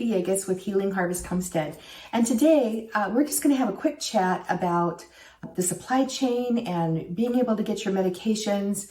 Villegas with Healing Harvest Homestead. And today we're just going to have a quick chat about the supply chain and being able to get your medications,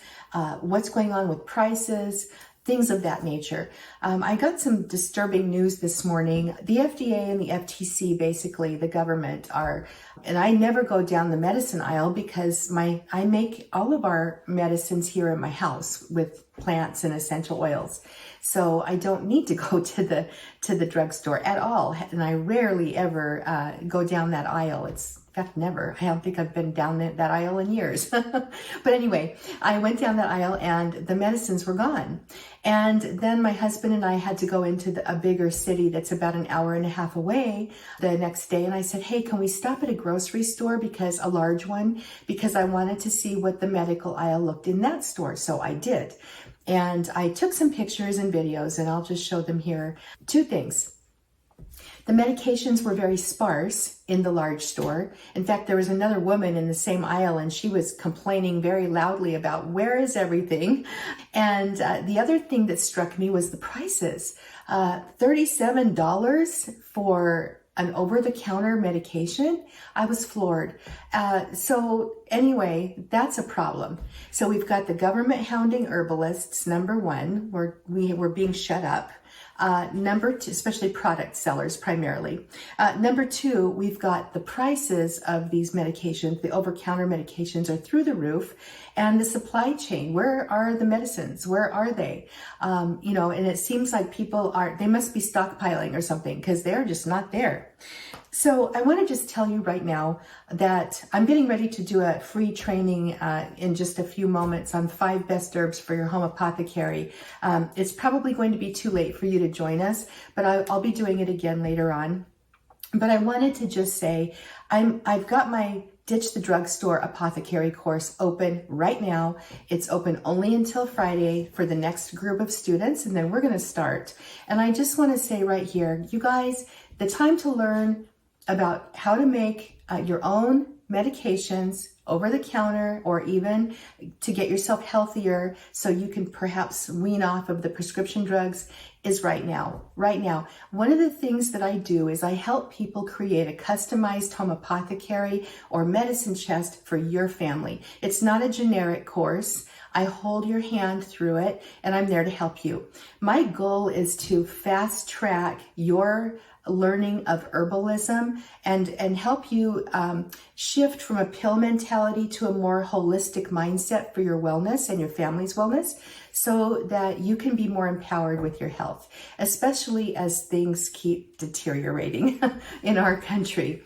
what's going on with prices, things of that nature. I got some disturbing news this morning. The FDA and the FTC, basically the government, and I never go down the medicine aisle because I make all of our medicines here in my house with plants and essential oils. So I don't need to go to the drugstore at all. And I rarely ever go down that aisle. In fact, never. I don't think I've been down that aisle in years. But anyway, I went down that aisle and the medicines were gone. And then my husband and I had to go into a bigger city that's about an hour and a half away the next day. And I said, hey, can we stop at a grocery store, a large one, because I wanted to see what the medical aisle looked in that store. So I did. And I took some pictures and videos, and I'll just show them here. Two things. The medications were very sparse in the large store. In fact, there was another woman in the same aisle and she was complaining very loudly about where is everything. And the other thing that struck me was the prices. $37 for an over-the-counter medication. I was floored. So anyway, that's a problem. So we've got the government hounding herbalists, number one, we're being shut up. Number two, especially product sellers primarily. Number two, we've got the prices of these medications, the over-counter medications are through the roof, and the supply chain. Where are the medicines? Where are they? And it seems like they must be stockpiling or something because they're just not there. So I want to just tell you right now that I'm getting ready to do a free training in just a few moments on 5 best herbs for your home apothecary. It's probably going to be too late for you to join us, but I'll be doing it again later on. But I wanted to just say I've got my Ditch the Drugstore Apothecary course open right now. It's open only until Friday for the next group of students, and then we're going to start. And I just want to say right here, you guys, the time to learn about how to make your own medications over the counter, or even to get yourself healthier so you can perhaps wean off of the prescription drugs, is right now. Right now. One of the things that I do is I help people create a customized home apothecary or medicine chest for your family. It's not a generic course. I hold your hand through it and I'm there to help you. My goal is to fast track your learning of herbalism and help you shift from a pill mentality to a more holistic mindset for your wellness and your family's wellness, so that you can be more empowered with your health, especially as things keep deteriorating in our country.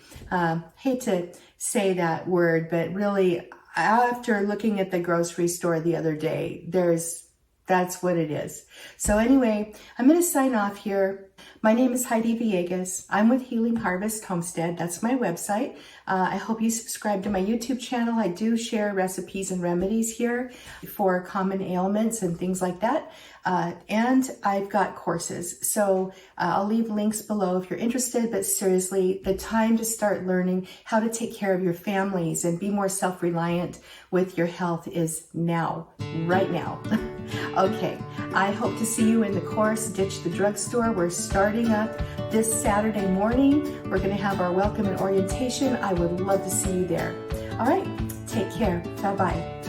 Hate to say that word, but really, after looking at the grocery store the other day, that's what it is. So anyway, I'm going to sign off here. My name is Heidi Villegas. I'm with Healing Harvest Homestead. That's my website. I hope you subscribe to my YouTube channel. I do share recipes and remedies here for common ailments and things like that. And I've got courses. So I'll leave links below if you're interested. But seriously, the time to start learning how to take care of your families and be more self-reliant with your health is now, right now. Okay, I hope to see you in the course, Ditch the Drugstore. We're starting up this Saturday morning. We're going to have our welcome and orientation. I would love to see you there. All right, take care. Bye-bye.